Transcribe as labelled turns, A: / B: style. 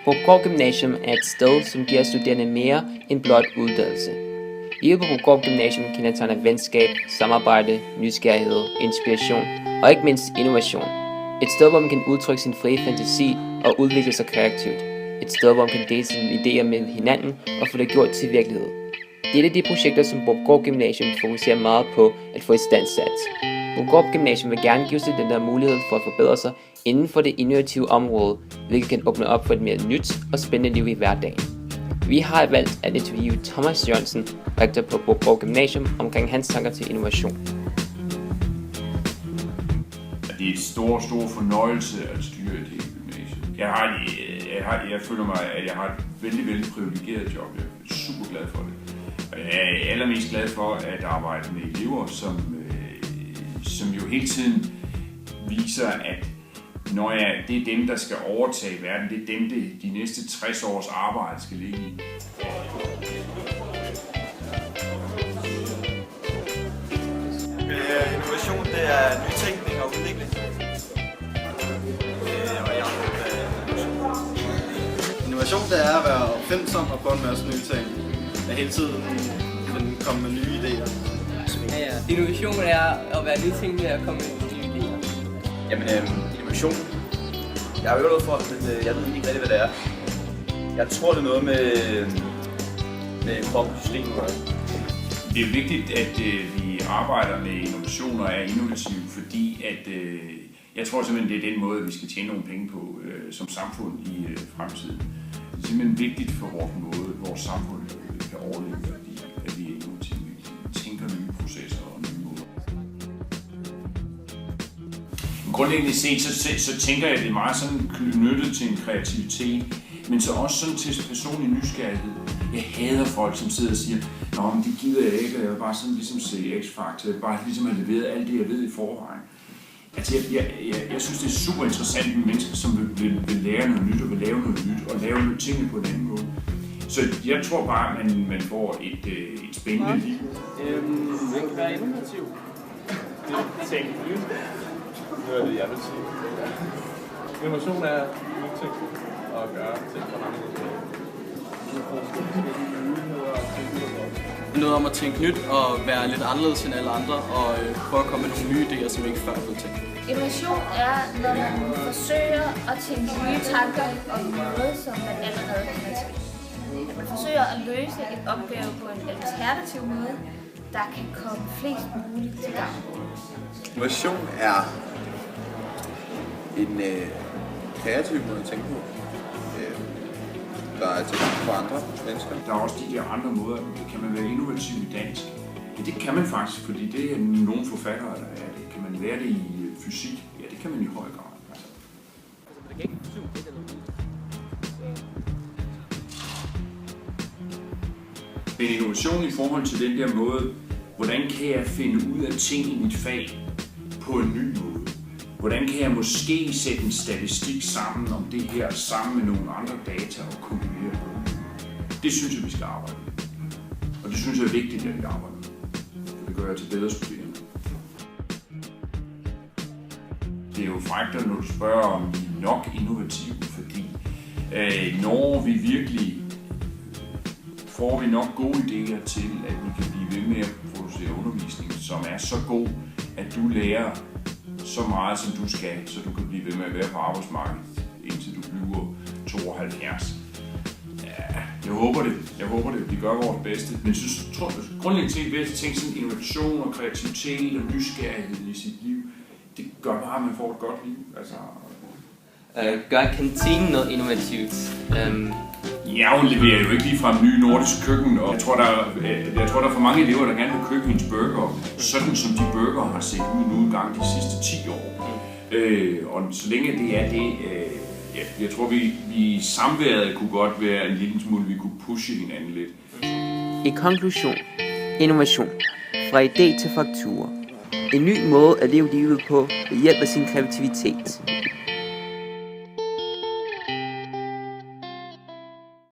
A: Brugård Gymnasium er et sted, som giver studerende mere end blot uddannelse. Livet på Brugård Gymnasium kendetegner venskab, samarbejde, nysgerrighed, inspiration og ikke mindst innovation. Et sted, hvor man kan udtrykke sin frie fantasi og udvikle sig kreativt. Et sted, hvor man kan dele sine idéer med hinanden og få det gjort til virkelighed. Det er de projekter, som Brugård Gymnasium fokuserer meget på at få istandsat. Brugård Gymnasium vil gerne give studerende mulighed for at forbedre sig inden for det innovative område, hvilket kan åbne op for et mere nyt og spændende liv i hverdagen. Vi har valgt at interviewe Thomas Jørgensen, rektor på Brugård Gymnasium, omkring hans tanker til innovation.
B: Det er et stor fornøjelse at styre et helt gymnasium. Jeg føler mig, at jeg har et vældig privilegeret job. Jeg er super glad for det. Jeg er allermest glad for at arbejde med elever, som jo hele tiden viser, at det er dem, der skal overtage verden. Det er dem, de næste 60 års arbejde skal ligge i.
C: Innovation, det er nytænkning og udvikling. Innovation, det er at være opfindsom og prøve en masse nye ting. At hele tiden komme med nye idéer.
D: Ja. Innovation er at være nytænkende og komme med nye idéer.
E: Jamen, innovation. Jeg har jo noget for det, men jeg ved ikke rigtig, hvad det er. Jeg tror, det er noget med krop og system at gøre.
B: Det er vigtigt, at vi arbejder med innovation og er innovative, fordi at jeg tror simpelthen, det er den måde, vi skal tjene nogle penge på som samfund i fremtiden. Det er simpelthen vigtigt for vores samfund kan overleve, at vi er innovative. Vi tænker nye processer og nye måder. Grundlæggende set, så tænker jeg, at det er meget sådan knyttet til en kreativitet, men så også sådan til personlig nysgerrighed. Jeg hader folk, som sidder og siger, nå, men det gider jeg ikke, og jeg vil bare sådan ligesom se X-Factor, jeg vil bare ligesom have leveret alt det, jeg ved i forvejen. Altså, jeg synes, det er super interessant med mennesker, som vil lære noget nyt, og vil lave noget nyt, og lave nogle ting på en anden måde. Så jeg tror bare, at man får et spændende liv.
F: Man kan være innovativ. Det tænker nyt. Det er det, jeg vil sige. Innovation er nytænkning og at gøre ting på andre måder.
D: Noget om at tænke nyt og være lidt anderledes end alle andre og prøve at komme med nogle nye idéer, som ikke før er blevet tænkt.
G: Innovation er, når man forsøger at tænke nye tanker om noget, som man allerede kender til. At man forsøger at løse en opgave på en alternativ måde, der kan komme flest muligt til gavn.
E: Innovation er en kreativ måde at tænke på, der er til for andre mennesker.
B: Der er også de der andre måder. Kan man være innovativ i dansk? Ja, det kan man faktisk, fordi det er nogle forfattere, der er det. Kan man lære det i fysik? Ja, det kan man i høj grad. Altså. En innovation i forhold til den der måde, hvordan kan jeg finde ud af ting i mit fag på en ny måde? Hvordan kan jeg måske sætte en statistik sammen om det her, sammen med nogle andre data og kombinere på? Det synes jeg, vi skal arbejde med. Og det synes jeg er vigtigt, at vi arbejder med. Det gør jeg til bedre studerende. Det er jo frækt, når du spørger, om vi er nok innovative, fordi når vi virkelig får vi nok gode idéer til, at vi kan blive ved med at producere undervisning, som er så god, at du lærer så meget, som du skal, så du kan blive ved med at være på arbejdsmarkedet, indtil du bliver 72. Ja, jeg håber det. Vi gør vores bedste. Men jeg synes, grundlæggende set, ved at tænke sådan innovation og kreativitet og nysgerrighed i sit liv, det gør bare, at man får et godt liv. Altså,
A: Gør kantinen noget innovativt?
B: Ja, hun leverer jo ikke lige fra en ny nordisk køkken, og jeg tror, der er for mange elever, der gerne vil købe hendes burger, sådan som de burger har set ud nu engang de sidste 10 år. Og så længe det er det, jeg tror, vi i samværet kunne godt være en lille smule, vi kunne pushe hinanden lidt.
A: I konklusion, innovation. Fra idé til faktura. En ny måde at leve livet på ved hjælp af sin kreativitet.